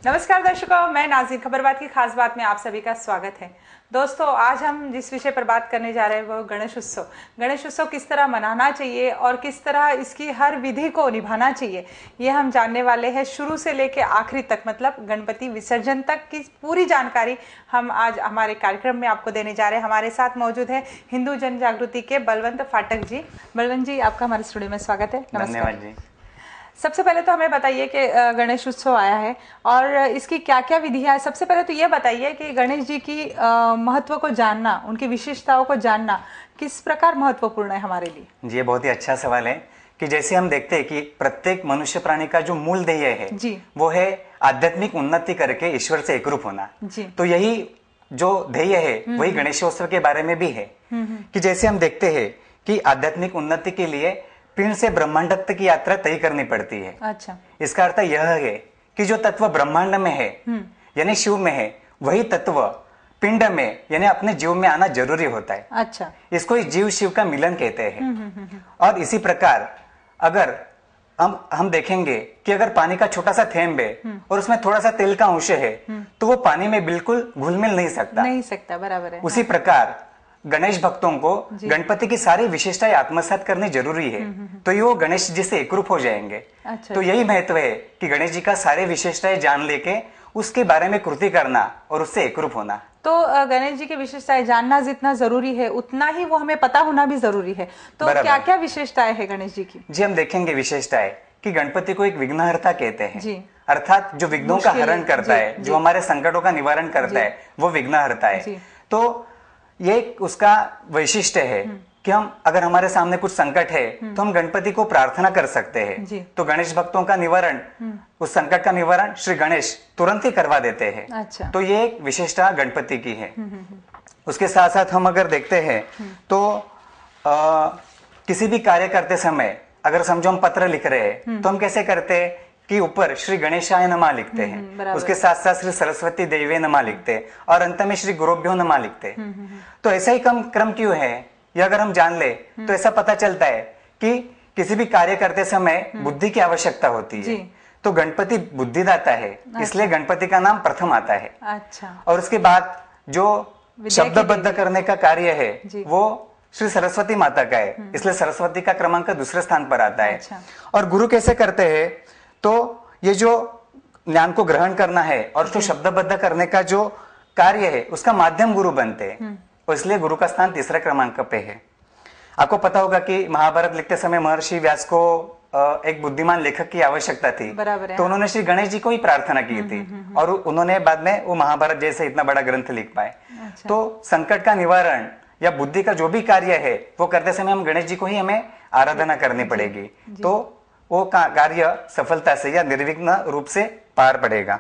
नमस्कार दर्शकों, मैं नाज़ीन। खबरबात की खास बात में आप सभी का स्वागत है। दोस्तों, आज हम जिस विषय पर बात करने जा रहे हैं वो गणेश उत्सव। गणेश उत्सव किस तरह मनाना चाहिए और किस तरह इसकी हर विधि को निभाना चाहिए, ये हम जानने वाले हैं। शुरू से लेकर आखिरी तक, मतलब गणपति विसर्जन तक की पूरी जानकारी हम आज हमारे कार्यक्रम में आपको देने जा रहे हैं। हमारे साथ मौजूद है हिंदू जन जागृति के बलवंत फाटक जी। बलवंत जी, आपका हमारे स्टूडियो में स्वागत है। धन्यवाद जी। सबसे पहले तो हमें बताइए कि गणेश उत्सव आया है और इसकी क्या क्या विधियां है। सबसे पहले तो ये बताइए कि गणेश जी की महत्व को जानना, उनकी विशेषताओं को जानना किस प्रकार महत्वपूर्ण है हमारे लिए। जी, ये बहुत ही अच्छा सवाल है कि जैसे हम देखते हैं कि प्रत्येक मनुष्य प्राणी का जो मूल ध्येय है जी, वो है आध्यात्मिक उन्नति करके ईश्वर से एकरूप होना जी। तो यही जो ध्येय है वही गणेशोत्सव के बारे में भी है कि जैसे हम देखते हैं कि आध्यात्मिक उन्नति के लिए पिंड से ब्रह्मांड तक की यात्रा तय करनी पड़ती है। अच्छा। इसका अर्थ यह है कि जो तत्व ब्रह्मांड में है यानी शिव में है, वही तत्व पिंड में यानी अपने जीव में आना जरूरी होता है। अच्छा। इसको जीव शिव का मिलन कहते हैं। और इसी प्रकार अगर हम देखेंगे कि अगर पानी का छोटा सा थेंब है और उसमें थोड़ा सा तेल का अंश है तो वो पानी में बिल्कुल घुल मिल नहीं सकता। बराबर है। उसी प्रकार गणेश भक्तों को गणपति की सारी विशेषताएं आत्मसात करनी जरूरी है, तो ये वो गणेश जी से एकरूप हो जाएंगे। अच्छा, तो यही महत्व है कि गणेश जी का सारे विशेषताएं जान लेके उसके बारे में कृति करना और उससे एकरूप होना। तो गणेश जी की विशेषताएं जानना जितना जरूरी है उतना ही वो हमें पता होना भी जरूरी है। तो क्या क्या विशेषताएं है गणेश जी की? जी, हम देखेंगे विशेषताएं कि गणपति को एक विघ्नहर्ता कहते हैं जी। अर्थात जो विघ्नों का हरण करता है, जो हमारे संकटों का निवारण करता है, वो विघ्नहर्ता है। तो ये उसका वैशिष्ट्य है कि हम अगर हमारे सामने कुछ संकट है तो हम गणपति को प्रार्थना कर सकते हैं। तो गणेश भक्तों का निवारण, उस संकट का निवारण श्री गणेश तुरंत ही करवा देते हैं। अच्छा। तो ये एक विशेषता गणपति की है। उसके साथ साथ हम अगर देखते हैं तो किसी भी कार्य करते समय अगर समझो हम पत्र लिख रहे हैं तो हम कैसे करते हैं कि ऊपर श्री गणेशाय नमः लिखते हैं, उसके साथ साथ श्री सरस्वती देवे नमः लिखते हैं और अंत में श्री गुरुभ्यो नमः लिखते हैं। तो ऐसा ही क्रम क्यों है, ये अगर हम जान ले तो ऐसा पता चलता है कि किसी भी कार्य करते समय बुद्धि की आवश्यकता होती है। तो गणपति बुद्धिदाता है, इसलिए गणपति का नाम प्रथम आता है। अच्छा। और उसके बाद जो शब्दबद्ध करने का कार्य है वो श्री सरस्वती माता का है, इसलिए सरस्वती का क्रमांक दूसरे स्थान पर आता है। और गुरु कैसे करते हैं, तो ये जो ज्ञान को ग्रहण करना है और उसको शब्दबद्ध करने का जो कार्य है उसका माध्यम गुरु बनते हैं, और इसलिए गुरु का स्थान तीसरे क्रमांक पे है। आपको पता होगा कि महाभारत लिखते समय महर्षि व्यास को एक बुद्धिमान लेखक की आवश्यकता थी, तो उन्होंने श्री गणेश जी को ही प्रार्थना की थी और उन्होंने बाद में वो महाभारत जैसे इतना बड़ा ग्रंथ लिख पाए। तो संकट का निवारण या बुद्धि का जो भी कार्य है वो करते समय हम गणेश जी को ही हमें आराधना करनी पड़ेगी, तो वो कार्य सफलता से या निर्विघ्न रूप से पार पड़ेगा।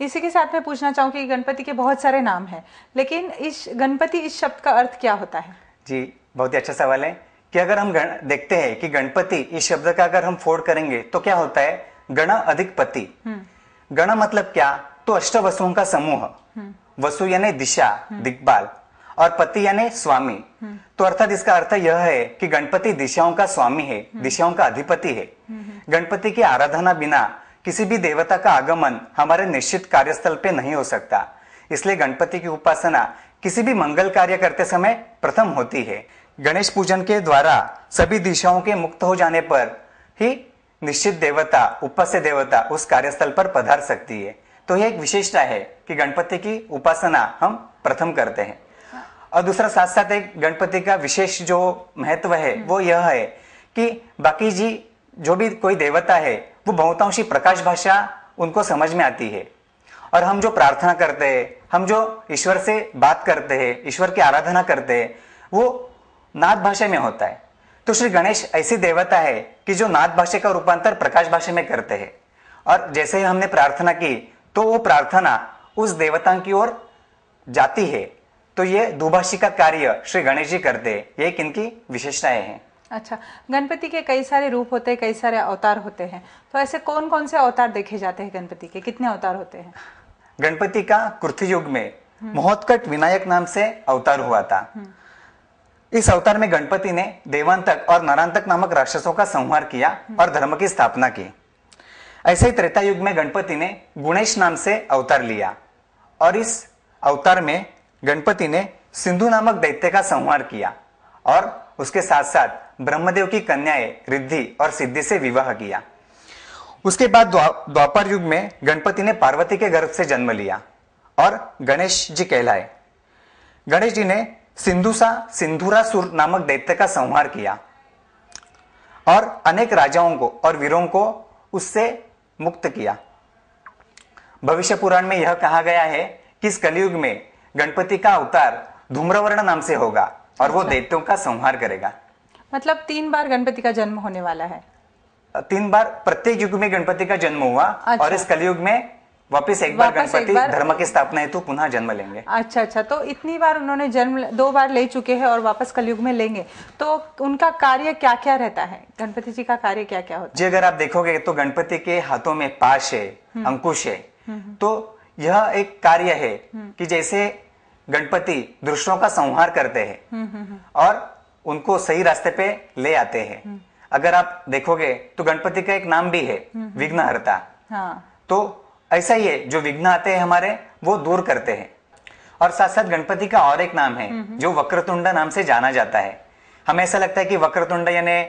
इसी के साथ मैं पूछना चाहूँ कि गणपति के बहुत सारे नाम हैं, लेकिन इस शब्द का अर्थ क्या होता है? जी, बहुत ही अच्छा सवाल है कि अगर हम देखते हैं कि गणपति इस शब्द का अगर हम फोड़ करेंगे तो क्या होता है, गण अधिक पति। गण मतलब क्या, तो अष्ट वसुओं का समूह, वसु यानी दिशा, दिक्पाल, और पति यानी स्वामी। तो अर्थात इसका अर्थ यह है कि गणपति दिशाओं का स्वामी है, दिशाओं का अधिपति है। गणपति की आराधना बिना किसी भी देवता का आगमन हमारे निश्चित कार्यस्थल पे नहीं हो सकता, इसलिए गणपति की उपासना किसी भी मंगल कार्य करते समय प्रथम होती है। गणेश पूजन के द्वारा सभी दिशाओं के मुक्त हो जाने पर ही निश्चित देवता, उपास्य देवता उस कार्यस्थल पर पधार सकती है। तो यह एक विशेषता है कि गणपति की उपासना हम प्रथम करते हैं। और दूसरा साथ साथ एक गणपति का विशेष जो महत्व है वो यह है कि बाकी जी जो भी कोई देवता है वो बहुतांशी प्रकाश भाषा उनको समझ में आती है, और हम जो प्रार्थना करते हैं, हम जो ईश्वर से बात करते हैं, ईश्वर की आराधना करते हैं, वो नाद भाषा में होता है। तो श्री गणेश ऐसी देवता है कि जो नाद भाषा का रूपांतर प्रकाश भाषा में करते हैं, और जैसे ही हमने प्रार्थना की तो वो प्रार्थना उस देवता की ओर जाती है। तो ये दुभाषी का कार्य श्री गणेश जी करते हैं, ये इनकी विशेषताएं हैं। अच्छा, गणपति के कई सारे रूप होते हैं, कई सारे अवतार होते हैं, तो ऐसे कौन कौन से अवतार देखे जाते हैं गणपति के, कितने अवतार होते हैं? गणपति का कृथि युग में महोत्कट विनायक नाम से अवतार हुआ था। इस अवतार में गणपति ने देवांतक और नरांतक नामक राक्षसों का संहार किया और धर्म की स्थापना की। ऐसे ही त्रेता युग में गणपति ने गुणेश नाम से अवतार लिया और इस अवतार में गणपति ने सिंधु नामक दैत्य का संहार किया और उसके साथ साथ ब्रह्मदेव की कन्याएं रिद्धि और सिद्धि से विवाह किया। उसके बाद द्वापर युग में गणपति ने पार्वती के गर्भ से जन्म लिया और गणेश जी कहलाए। गणेश जी ने सिंधुरासुर नामक दैत्य का संहार किया और अनेक राजाओं को और वीरों को उससे मुक्त किया। भविष्य पुराण में यह कहा गया है कि इस कलयुग में गणपति का अवतार धूम्रवर्ण नाम से होगा और वो दैत्यों का संहार करेगा। मतलब 3 बार गणपति का जन्म होने वाला है। 3 बार प्रत्येक युग में गणपति का जन्म हुआ। अच्छा। और इस कलयुग में वापस एक बार गणपति धर्म की स्थापना हेतु पुनः जन्म लेंगे। अच्छा अच्छा, तो इतनी बार उन्होंने जन्म 2 बार ले चुके हैं और वापस कलयुग में लेंगे, तो उनका कार्य क्या क्या रहता है? गणपति जी का कार्य क्या क्या होता है? जी, अगर आप देखोगे तो गणपति के हाथों में पाश है, अंकुश है। तो यह एक कार्य है कि जैसे गणपति दुष्टों का संहार करते हैं और उनको सही रास्ते पे ले आते हैं। अगर आप देखोगे तो गणपति का एक नाम भी है, विघ्नहर्ता। हाँ। तो ऐसा ही है, जो विघ्न आते हैं हमारे वो दूर करते हैं। और साथ साथ गणपति का और एक नाम है जो वक्रतुंड नाम से जाना जाता है। हमें ऐसा लगता है कि वक्रतुंड यानी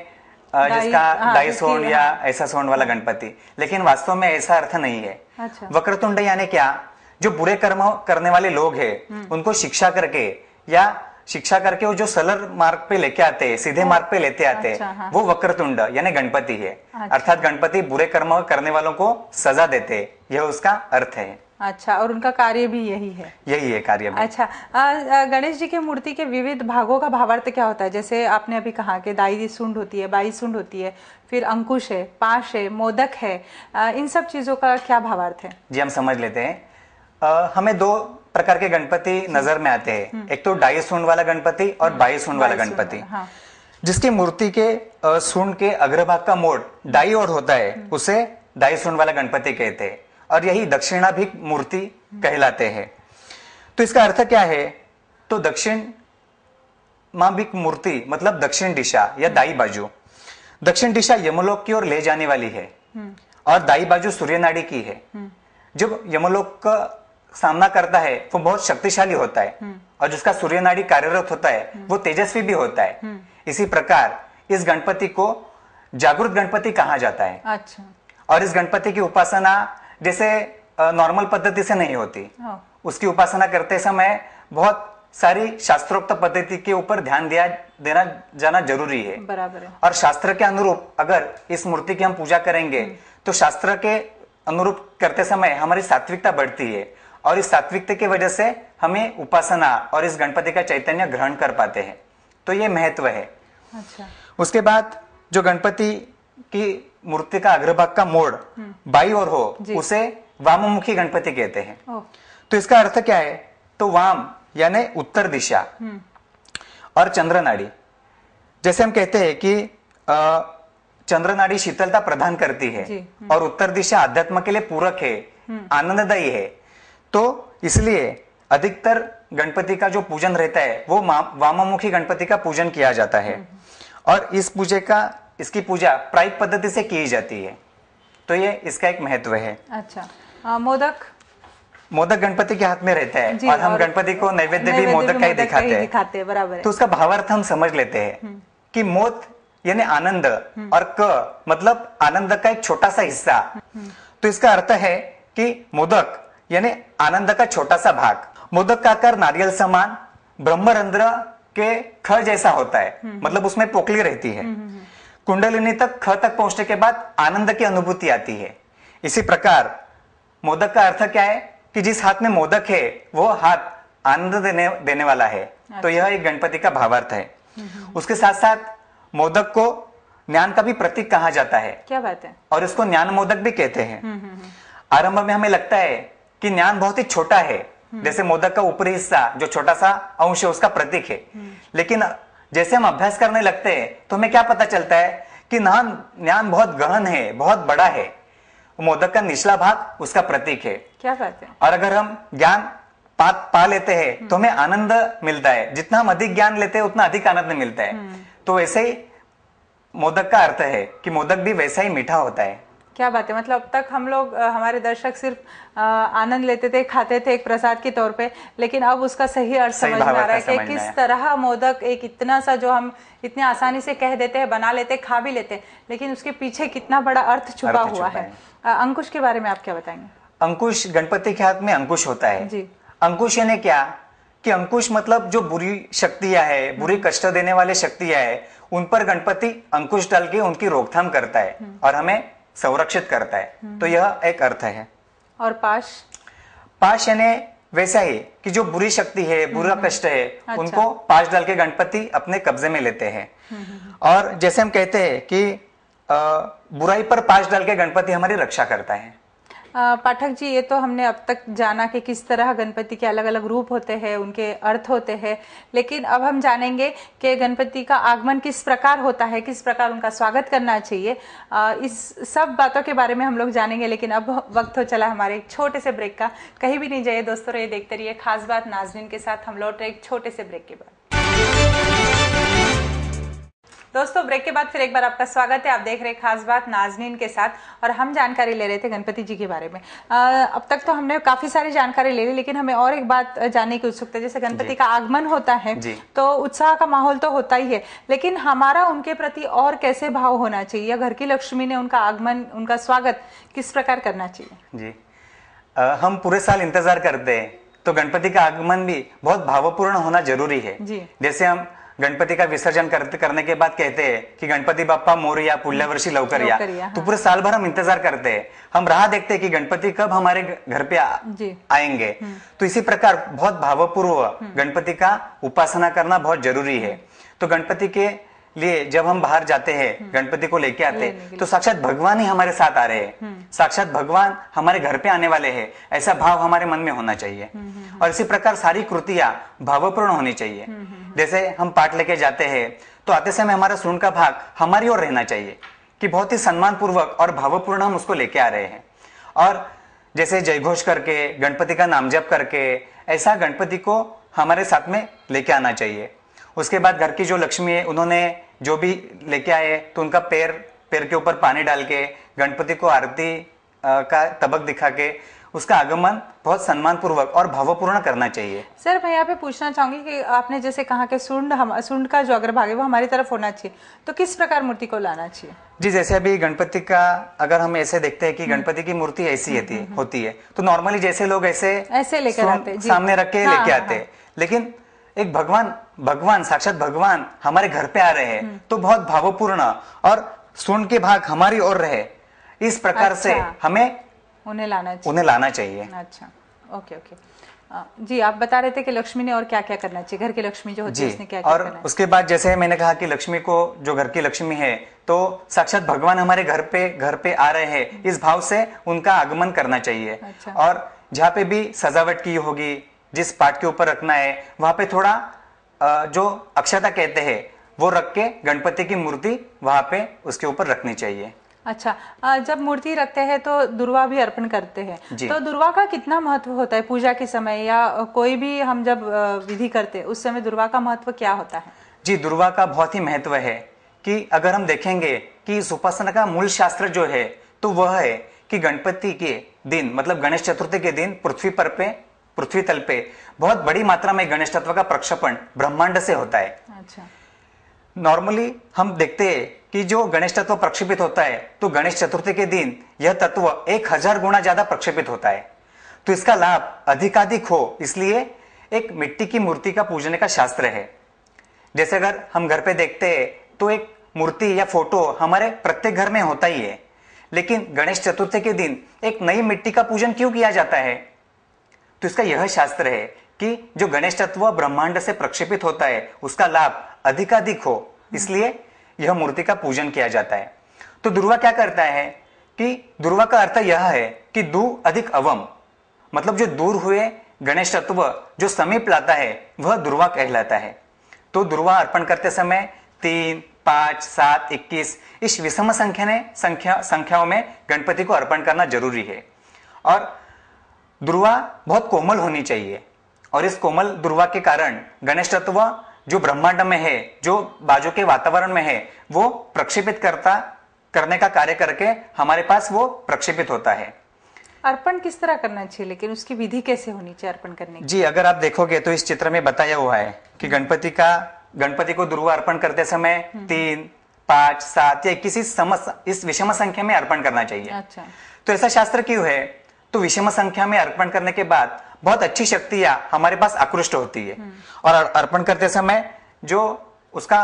जिसका दाई सोंड या ऐसा सोंड वाला गणपति, लेकिन वास्तव में ऐसा अर्थ नहीं है। अच्छा। वक्रतुंड यानी क्या? जो बुरे कर्म करने वाले लोग हैं उनको शिक्षा करके वो जो सरल मार्ग पे लेके आते हैं, सीधे मार्ग पे लेते आते हैं। अच्छा, हाँ। वो वक्रतुंड यानी गणपति है। अच्छा। अर्थात गणपति बुरे कर्म करने वालों को सजा देते हैं, यह उसका अर्थ है। अच्छा, और उनका कार्य भी यही है? यही है कार्य भी। अच्छा, गणेश जी की मूर्ति के विविध भागों का भावार्थ क्या होता है? जैसे आपने अभी कहा कि दाई सुंड होती है, बाई सुंड होती है, फिर अंकुश है, पाश है, मोदक है, इन सब चीजों का क्या भावार्थ है? जी, हम समझ लेते हैं। हमें 2 प्रकार के गणपति नजर में आते हैं। एक तो डाई सूंड वाला गणपति और बाई सूंड वाला गणपति। हाँ। जिसकी मूर्ति के सूंड के अग्रभाग का मोड़ दाई ओर होता है उसे दाई सूंड वाला गणपति कहते हैं और यही दक्षिणाभिमुख मूर्ति कहलाते हैं। तो इसका अर्थ क्या है? तो दक्षिणाभिमुख मूर्ति मतलब दक्षिण दिशा या दाई बाजू। दक्षिण दिशा यमलोक की ओर ले जाने वाली है और दाई बाजू सूर्यनाड़ी की है। जब यमलोक का सामना करता है वो बहुत शक्तिशाली होता है और जिसका सूर्यनाड़ी कार्यरत होता है वो तेजस्वी भी होता है। इसी प्रकार इस गणपति को जागृत गणपति कहा जाता है। अच्छा। और इस गणपति की उपासना जैसे नॉर्मल पद्धति से नहीं होती। उसकी उपासना करते समय बहुत सारी शास्त्रोक्त पद्धति के ऊपर ध्यान देना जाना जरूरी है। बराबर है। और शास्त्र के अनुरूप अगर इस मूर्ति की हम पूजा करेंगे तो शास्त्र के अनुरूप करते समय हमारी सात्विकता बढ़ती है और इस सात्विकता की वजह से हमें उपासना और इस गणपति का चैतन्य ग्रहण कर पाते हैं। तो ये महत्व है। अच्छा। उसके बाद जो गणपति की मूर्ति का अग्रभाग का मोड़ बाई ओर हो उसे वाममुखी गणपति कहते हैं। तो इसका अर्थ क्या है? तो वाम यानी उत्तर दिशा और चंद्रनाड़ी। जैसे हम कहते हैं कि चंद्रनाड़ी शीतलता प्रदान करती है और उत्तर दिशा अध्यात्म के लिए पूरक है, आनंददायी है। तो इसलिए अधिकतर गणपति का जो पूजन रहता है वो वाममुखी गणपति का पूजन किया जाता है और इसकी पूजा प्रायिक पद्धति से की जाती है। तो ये इसका एक महत्व है। अच्छा। मोदक गणपति के हाथ में रहता है और हम गणपति को नैवेद्य भी मोदक का ही दिखाते हैं। बराबर है। तो उसका भावार्थ हम समझ लेते हैं कि मोद यानी आनंद और क मतलब आनंद का एक छोटा सा हिस्सा। तो इसका अर्थ है कि मोदक यानी आनंद का छोटा सा भाग। मोदक का आकार नारियल समान ब्रह्मरंध्र के ख जैसा होता है, मतलब उसमें पोकली रहती है। कुंडलिनी तक ख तक पहुंचने के बाद आनंद की अनुभूति आती है। इसी प्रकार मोदक का अर्थ क्या है कि जिस हाथ में मोदक है वो हाथ आनंद देने वाला है। तो यह एक गणपति का भावार्थ है। उसके साथ साथ मोदक को ज्ञान का भी प्रतीक कहा जाता है। क्या बात है। और इसको ज्ञान मोदक भी कहते हैं। आरंभ में हमें लगता है कि ज्ञान बहुत ही छोटा है, जैसे मोदक का ऊपरी हिस्सा जो छोटा सा अंश है उसका प्रतीक है। लेकिन जैसे हम अभ्यास करने लगते हैं तो हमें क्या पता चलता है कि ज्ञान बहुत गहन है, बहुत बड़ा है। मोदक का निचला भाग उसका प्रतीक है। क्या बात है। और अगर हम ज्ञान पा लेते हैं तो हमें आनंद मिलता है। जितना हम अधिक ज्ञान लेते हैं उतना अधिक आनंद मिलता है। तो वैसे ही मोदक का अर्थ है कि मोदक भी वैसा ही मीठा होता है। क्या बात है। मतलब अब तक हम लोग हमारे दर्शक सिर्फ आनंद लेते थे, खाते थे एक प्रसाद के तौर पे, लेकिन अब उसका सही अर्थ समझ में आ रहा है कि किस तरह मोदक एक इतना सा जो हम इतने आसानी से कह देते हैं, बना लेते, खा भी लेते, लेकिन उसके पीछे कितना बड़ा अर्थ छुपा हुआ है। अंकुश के बारे में आप क्या बताएंगे? अंकुश, गणपति के हाथ में अंकुश होता है जी। अंकुश यानी क्या कि अंकुश मतलब जो बुरी शक्तियां है, बुरी कष्ट देने वाले शक्तियां है, उन पर गणपति अंकुश डाल के उनकी रोकथाम करता है और हमें संरक्षित करता है। तो यह एक अर्थ है। और पाश? पाश यानी वैसा ही कि जो बुरी शक्ति है, बुरा कष्ट है, अच्छा। उनको पाश डाल के गणपति अपने कब्जे में लेते हैं। और जैसे हम कहते हैं कि बुराई पर पाश डाल के गणपति हमारी रक्षा करता है। पाठक जी, ये तो हमने अब तक जाना कि किस तरह गणपति के अलग अलग रूप होते हैं, उनके अर्थ होते हैं, लेकिन अब हम जानेंगे कि गणपति का आगमन किस प्रकार होता है, किस प्रकार उनका स्वागत करना चाहिए। इस सब बातों के बारे में हम लोग जानेंगे, लेकिन अब वक्त हो चला हमारे एक छोटे से ब्रेक का। कहीं भी नहीं जाइए दोस्तों, रहिए देखते रहिए खास बात नाज़रीन के साथ। हम लौट रहे एक छोटे से ब्रेक के बाद। दोस्तों, ब्रेक के बाद फिर एक बार आपका स्वागत है। आप देख रहे हैं खास बात नाज़रीन के साथ, और हम जानकारी ले रहे थे गणपति जी के बारे में। अब तक तो हमने काफी सारी जानकारी ले ली, लेकिन हमें और एक बात जानने की उत्सुकता है। जैसे गणपति का आगमन होता है तो उत्साह का माहौल तो होता ही है, लेकिन हमारा उनके प्रति और कैसे भाव होना चाहिए, या घर की लक्ष्मी ने उनका आगमन, उनका स्वागत किस प्रकार करना चाहिए? जी, हम पूरे साल इंतजार करते हैं, तो गणपति का आगमन भी बहुत भावपूर्ण होना जरूरी है। जैसे हम गणपति का विसर्जन करने के बाद कहते हैं कि गणपति बाप्पा मोरया, पुढल्या वर्षी लवकर या। तो पूरे साल भर हम इंतजार करते हैं, हम राह देखते हैं कि गणपति कब हमारे घर पे आएंगे। तो इसी प्रकार बहुत भावपूर्व गणपति का उपासना करना बहुत जरूरी है। तो गणपति के लिए जब हम बाहर जाते हैं, गणपति को लेके आते हैं, तो साक्षात भगवान ही हमारे साथ आ रहे हैं, साक्षात भगवान हमारे घर पे आने वाले हैं, ऐसा भाव हमारे मन में होना चाहिए। और इसी प्रकार सारी कृतियां भावपूर्ण होनी चाहिए। जैसे हम पाठ लेके जाते हैं, तो आते समय हमारा सुन का भाग हमारी ओर रहना चाहिए कि बहुत ही सम्मान पूर्वक और भावपूर्ण हम उसको लेके आ रहे हैं। और जैसे जयघोष करके, गणपति का नाम जप करके, ऐसा गणपति को हमारे साथ में लेके आना चाहिए। उसके बाद घर की जो लक्ष्मी है, उन्होंने जो भी लेके आए तो उनका पैर के ऊपर पानी डाल के गणपति को आरती का तबक दिखा के उसका आगमन बहुत सम्मान पूर्वक और भावपूर्ण करना चाहिए। सर, मैं यहाँ पे पूछना चाहूंगी कि आपने जैसे कहा कि सुंड का जो अग्रभाग है वो हमारी तरफ होना चाहिए, तो किस प्रकार मूर्ति को लाना चाहिए? जी, जैसे अभी गणपति का अगर हम ऐसे देखते हैं कि गणपति की मूर्ति ऐसी होती है, तो नॉर्मली जैसे लोग ऐसे लेकर आते, सामने रख के लेके आते, लेकिन एक भगवान साक्षात भगवान हमारे घर पे आ रहे हैं, तो बहुत भावपूर्ण और सुन के भाग हमारी ओर रहे, इस प्रकार से हमें उन्हें लाना चाहिए। अच्छा, ओके। जी, आप बता रहे थे कि लक्ष्मी ने और क्या क्या करना चाहिए, घर की लक्ष्मी जो होती है उसने क्या क्या करना है? और उसके बाद जैसे मैंने कहा कि लक्ष्मी को, जो घर की लक्ष्मी है, तो साक्षात भगवान हमारे घर पे आ रहे हैं, इस भाव से उनका आगमन करना चाहिए। अच्छा। और जहाँ पे भी सजावट की होगी, जिस पाट के ऊपर रखना है, वहां पे थोड़ा जो अक्षता कहते हैं वो रख के गणपति की मूर्ति वहां पे उसके ऊपर रखनी चाहिए। अच्छा, जब मूर्ति रखते हैं तो दुर्वा भी अर्पण करते हैं, तो दुर्वा का कितना महत्व होता है पूजा के समय, या कोई भी हम जब विधि करते हैं उस समय दुर्वा का महत्व क्या होता है? जी, दुर्वा का बहुत ही महत्व है कि अगर हम देखेंगे कि इस उपासना का मूल शास्त्र जो है, तो वह है कि गणपति के दिन, मतलब गणेश चतुर्थी के दिन पृथ्वी तल पे बहुत बड़ी मात्रा में गणेश तत्व का प्रक्षेपण ब्रह्मांड से होता है। अच्छा। नॉर्मली हम देखते हैं कि जो गणेश तत्व प्रक्षेपित होता है, तो गणेश चतुर्थी के दिन यह तत्व 1000 गुना ज्यादा प्रक्षेपित होता है। तो इसका लाभ अधिकाधिक हो, इसलिए एक मिट्टी की मूर्ति का पूजने का शास्त्र है। जैसे अगर हम घर पे देखते हैं तो एक मूर्ति या फोटो हमारे प्रत्येक घर में होता ही है, लेकिन गणेश चतुर्थी के दिन एक नई मिट्टी का पूजन क्यों किया जाता है? तो इसका यह शास्त्र है कि जो गणेश तत्व ब्रह्मांड से प्रक्षेपित होता है उसका लाभ अधिकाधिक हो, इसलिए यह मूर्ति का पूजन किया जाता है। तो दुर्वा क्या करता है कि दुर्वा का अर्थ यह है कि दू अधिक अवम, मतलब जो दूर हुए गणेश तत्व जो समीप लाता है वह दुर्वा कहलाता है। तो दुर्वा अर्पण करते समय 3, 5, 7, 21 इस विषम संख्याओं में गणपति को अर्पण करना जरूरी है। और दुर्वा बहुत कोमल होनी चाहिए, और इस कोमल दुर्वा के कारण गणेश तत्व जो ब्रह्मांड में है, जो बाजू के वातावरण में है, वो प्रक्षेपित करता करने का कार्य करके हमारे पास वो प्रक्षेपित होता है। अर्पण किस तरह करना चाहिए, लेकिन उसकी विधि कैसे होनी चाहिए अर्पण करने की? जी, अगर आप देखोगे तो इस चित्र में बताया हुआ है कि गणपति को दुर्वा अर्पण करते समय 3, 5, 7 या किसी इस विषम संख्या में अर्पण करना चाहिए। अच्छा। तो ऐसा शास्त्र क्यों है? तो विषम संख्या में अर्पण करने के बाद बहुत अच्छी शक्तियां हमारे पास आकृष्ट होती है, और अर्पण करते समय जो उसका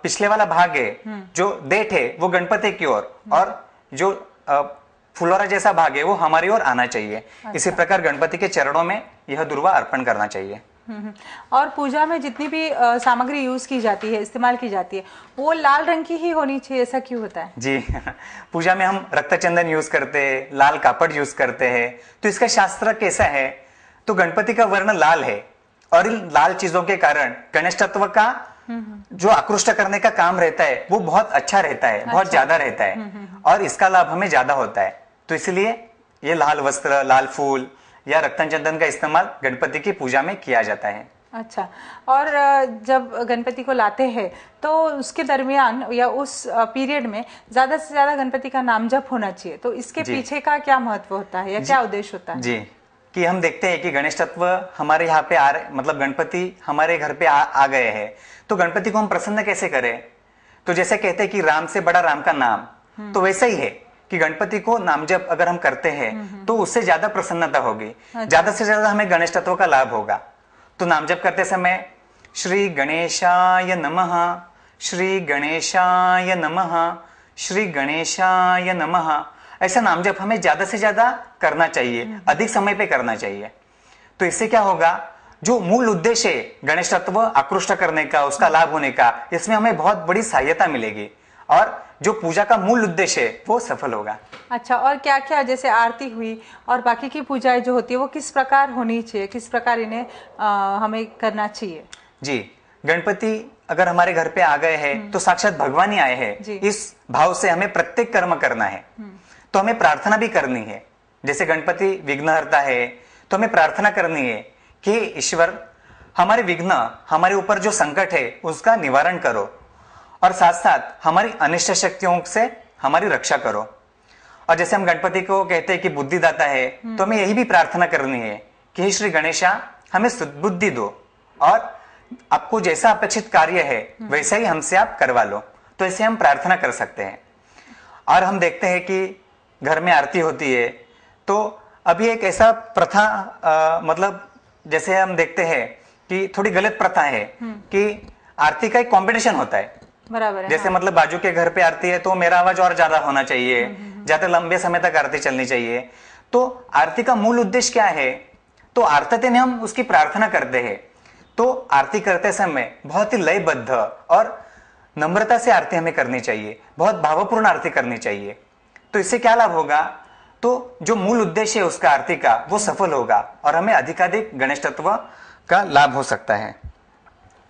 पिछले वाला भाग है, जो देठ है, वो गणपति की ओर, और जो फुलोरा जैसा भाग है वो हमारी ओर आना चाहिए। अच्छा। इसी प्रकार गणपति के चरणों में यह दुर्वा अर्पण करना चाहिए। और पूजा में जितनी भी सामग्री यूज की जाती है, इस्तेमाल की जाती है, वो लाल रंग की ही होनी चाहिए, ऐसा क्यों होता है? जी पूजा में हम रक्त चंदन यूज करते हैं, लाल कापड़ यूज करते हैं। तो इसका शास्त्र कैसा है? तो गणपति का वर्ण लाल है, और इन लाल चीजों के कारण गणेश तत्व का जो आकृष्ट करने का काम रहता है वो बहुत अच्छा रहता है, बहुत ज्यादा रहता है, और इसका लाभ हमें ज्यादा होता है। तो इसलिए ये लाल वस्त्र, लाल फूल या रक्तन चंदन का इस्तेमाल गणपति की पूजा में किया जाता है। अच्छा। और जब गणपति को लाते हैं तो उसके दरमियान या उस पीरियड में ज्यादा से ज्यादा गणपति का नाम जप होना चाहिए, तो इसके पीछे का क्या महत्व होता है या क्या उद्देश्य होता है? जी, कि हम देखते हैं कि गणेश तत्व हमारे यहाँ पे मतलब गणपति हमारे घर पे आ गए हैं, तो गणपति को हम प्रसन्न कैसे करें? तो जैसे कहते हैं कि राम से बड़ा राम का नाम, तो वैसा ही है कि गणपति को नाम जप अगर हम करते हैं तो उससे ज्यादा प्रसन्नता होगी। अच्छा। ज्यादा से ज्यादा हमें गणेश तत्व का लाभ होगा। तो नाम जप करते समय श्री गणेशाय नमः, श्री गणेशाय नमः, श्री गणेशाय नमः, ऐसा नाम जप हमें ज्यादा से ज्यादा करना चाहिए, अधिक समय पे करना चाहिए। तो इससे क्या होगा, जो मूल उद्देश्य है गणेश तत्व आकृष्ट करने का, उसका लाभ होने का, इसमें हमें बहुत बड़ी सहायता मिलेगी, और जो पूजा का मूल उद्देश्य है वो सफल होगा। अच्छा। और क्या क्या, जैसे आरती हुई और बाकी की पूजाएं जो होती है वो किस प्रकार होनी चाहिए, किस प्रकार इन्हें हमें करना चाहिए? जी, गणपति अगर हमारे घर पे आ गए हैं तो साक्षात भगवान ही आए हैं, इस भाव से हमें प्रत्येक कर्म करना है। तो हमें प्रार्थना भी करनी है। जैसे गणपति विघ्नहर्ता है, तो हमें प्रार्थना करनी है कि ईश्वर हमारे विघ्न, हमारे ऊपर जो संकट है उसका निवारण करो, और साथ साथ हमारी अनिष्ट शक्तियों से हमारी रक्षा करो। और जैसे हम गणपति को कहते हैं कि बुद्धिदाता है, तो हमें यही भी प्रार्थना करनी है कि श्री गणेशा हमें सद्बुद्धि दो, और आपको जैसा अपेक्षित कार्य है वैसा ही हमसे आप करवा लो। तो ऐसे हम प्रार्थना कर सकते हैं। और हम देखते हैं कि घर में आरती होती है, तो अभी एक ऐसा प्रथा मतलब जैसे हम देखते हैं कि थोड़ी गलत प्रथा है कि आरती का एक कंपटीशन होता है। बराबर है। जैसे हाँ। मतलब बाजू के घर पे आरती है तो मेरा आवाज और ज्यादा होना चाहिए, ज्यादा लंबे समय तक आरती चलनी चाहिए। तो आरती का मूल उद्देश्य क्या है? तो आरती में हम उसकी प्रार्थना करते हैं। तो आरती करते समय बहुत ही लयबद्ध और नम्रता से आरती हमें करनी चाहिए, बहुत भावपूर्ण आरती करनी चाहिए। तो इससे क्या लाभ होगा? तो जो मूल उद्देश्य है उसका आरती का वो सफल होगा, और हमें अधिकाधिक गणेश तत्व का लाभ हो सकता है।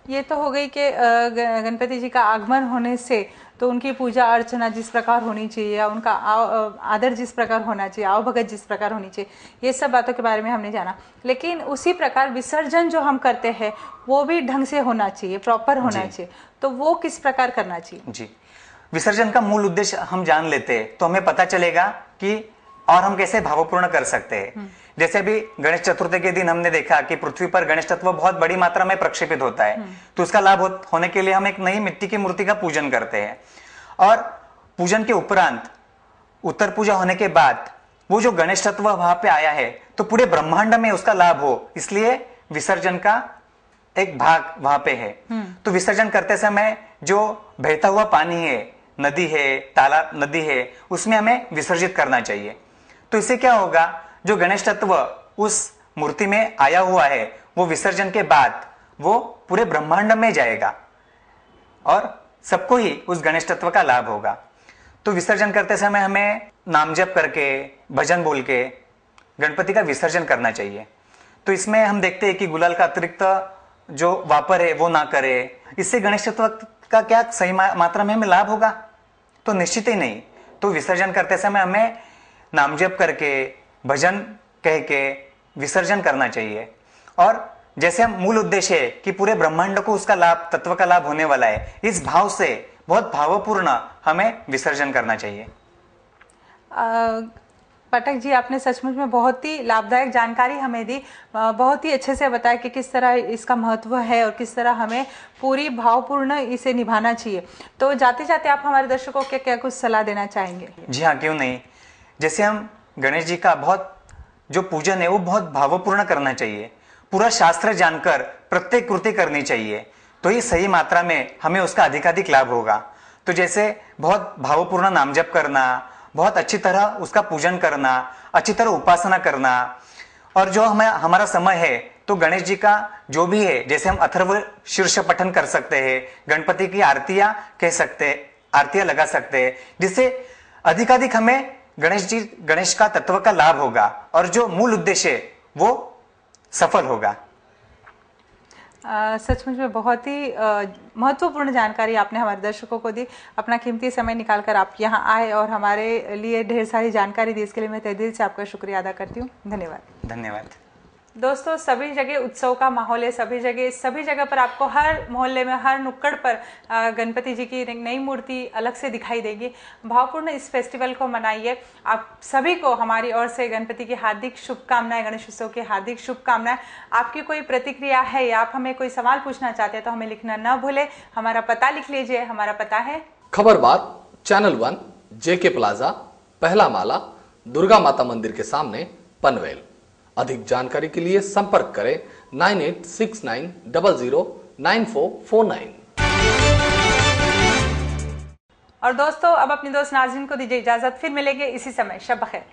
ये तो हो गई कि गणपति जी का आगमन होने से तो उनकी पूजा अर्चना जिस प्रकार होनी चाहिए, या उनका आदर जिस प्रकार होना चाहिए, आवभगत जिस प्रकार होनी चाहिए, ये सब बातों के बारे में हमने जाना। लेकिन उसी प्रकार विसर्जन जो हम करते हैं वो भी ढंग से होना चाहिए, प्रॉपर होना चाहिए। तो वो किस प्रकार करना चाहिए? जी, विसर्जन का मूल उद्देश्य हम जान लेते हैं तो हमें पता चलेगा कि और हम कैसे भावपूर्ण कर सकते हैं। जैसे अभी गणेश चतुर्थी के दिन हमने देखा कि पृथ्वी पर गणेश तत्व बहुत बड़ी मात्रा में प्रक्षेपित होता है। तो उसका लाभ होने के लिए हम एक नई मिट्टी की मूर्ति का पूजन करते हैं, और पूजन के उपरांत उत्तर पूजा होने के बाद वो जो गणेश तत्व वहां पे आया है तो पूरे ब्रह्मांड में उसका लाभ हो, इसलिए विसर्जन का एक भाग वहां पे है। तो विसर्जन करते समय जो बहता हुआ पानी है, नदी है, तालाब, नदी है, उसमें हमें विसर्जित करना चाहिए। तो इससे क्या होगा, जो गणेश तत्व उस मूर्ति में आया हुआ है वो विसर्जन के बाद वो पूरे ब्रह्मांड में जाएगा, और सबको ही उस गणेश तत्व का लाभ होगा। तो विसर्जन करते समय हमें नाम जप करके, भजन बोल के गणपति का विसर्जन करना चाहिए। तो इसमें हम देखते हैं कि गुलाल का अतिरिक्त जो वापर है वो ना करे। इससे गणेश तत्व का क्या सही मात्रा में हमें लाभ होगा? तो निश्चित ही नहीं। तो विसर्जन करते समय हमें नाम जप करके, भजन कह के विसर्जन करना चाहिए। और जैसे हम मूल उद्देश्य है कि पूरे ब्रह्मांड को उसका लाभ, तत्व का लाभ होने वाला है, इस भाव से बहुत भावपूर्ण हमें विसर्जन करना चाहिए। पाठक जी, आपने सचमुच में बहुत ही लाभदायक जानकारी हमें दी, बहुत ही अच्छे से बताया कि किस तरह इसका महत्व है और किस तरह हमें पूरी भावपूर्ण इसे निभाना चाहिए। तो जाते जाते आप हमारे दर्शकों को क्या कुछ सलाह देना चाहेंगे? जी हाँ, क्यों नहीं। जैसे हम गणेश जी का बहुत जो पूजन है वो बहुत भावपूर्ण करना चाहिए, पूरा शास्त्र जानकर प्रत्येक कृति करनी चाहिए, तो ये सही मात्रा में हमें उसका अधिकाधिक लाभ होगा। तो जैसे बहुत भावपूर्ण नाम जप करना, बहुत अच्छी तरह उसका पूजन करना, अच्छी तरह उपासना करना, और जो हमें हमारा समय है तो गणेश जी का जो भी है, जैसे हम अथर्व शीर्ष पठन कर सकते हैं, गणपति की आरतियां कह सकते हैं, आरतियां लगा सकते हैं, जिससे अधिकाधिक हमें गणेश का तत्व का लाभ होगा और जो मूल उद्देश्य है वो सफल होगा। सचमुच में बहुत ही महत्वपूर्ण जानकारी आपने हमारे दर्शकों को दी। अपना कीमती समय निकालकर आप यहाँ आए और हमारे लिए ढेर सारी जानकारी दी, इसके लिए मैं तहे दिल से आपका शुक्रिया अदा करती हूँ। धन्यवाद। धन्यवाद। दोस्तों, सभी जगह उत्सव का माहौल है, सभी जगह पर आपको हर मोहल्ले में, हर नुक्कड़ पर गणपति जी की एक नई मूर्ति अलग से दिखाई देगी। भावपूर्ण इस फेस्टिवल को मनाइए। आप सभी को हमारी ओर से गणपति की हार्दिक शुभकामनाएं, गणेश उत्सव की हार्दिक शुभकामनाएं। आपकी कोई प्रतिक्रिया है या आप हमें कोई सवाल पूछना चाहते हैं तो हमें लिखना न भूले। हमारा पता लिख लीजिए। हमारा पता है खबरबात, चैनल 1, JK प्लाजा, पहला माला, दुर्गा माता मंदिर के सामने, पनवेल। अधिक जानकारी के लिए संपर्क करें 9869009449। और दोस्तों, अब अपनी दोस्त नाज़रीन को दीजिए इजाजत। फिर मिलेंगे इसी समय। शब बखैर।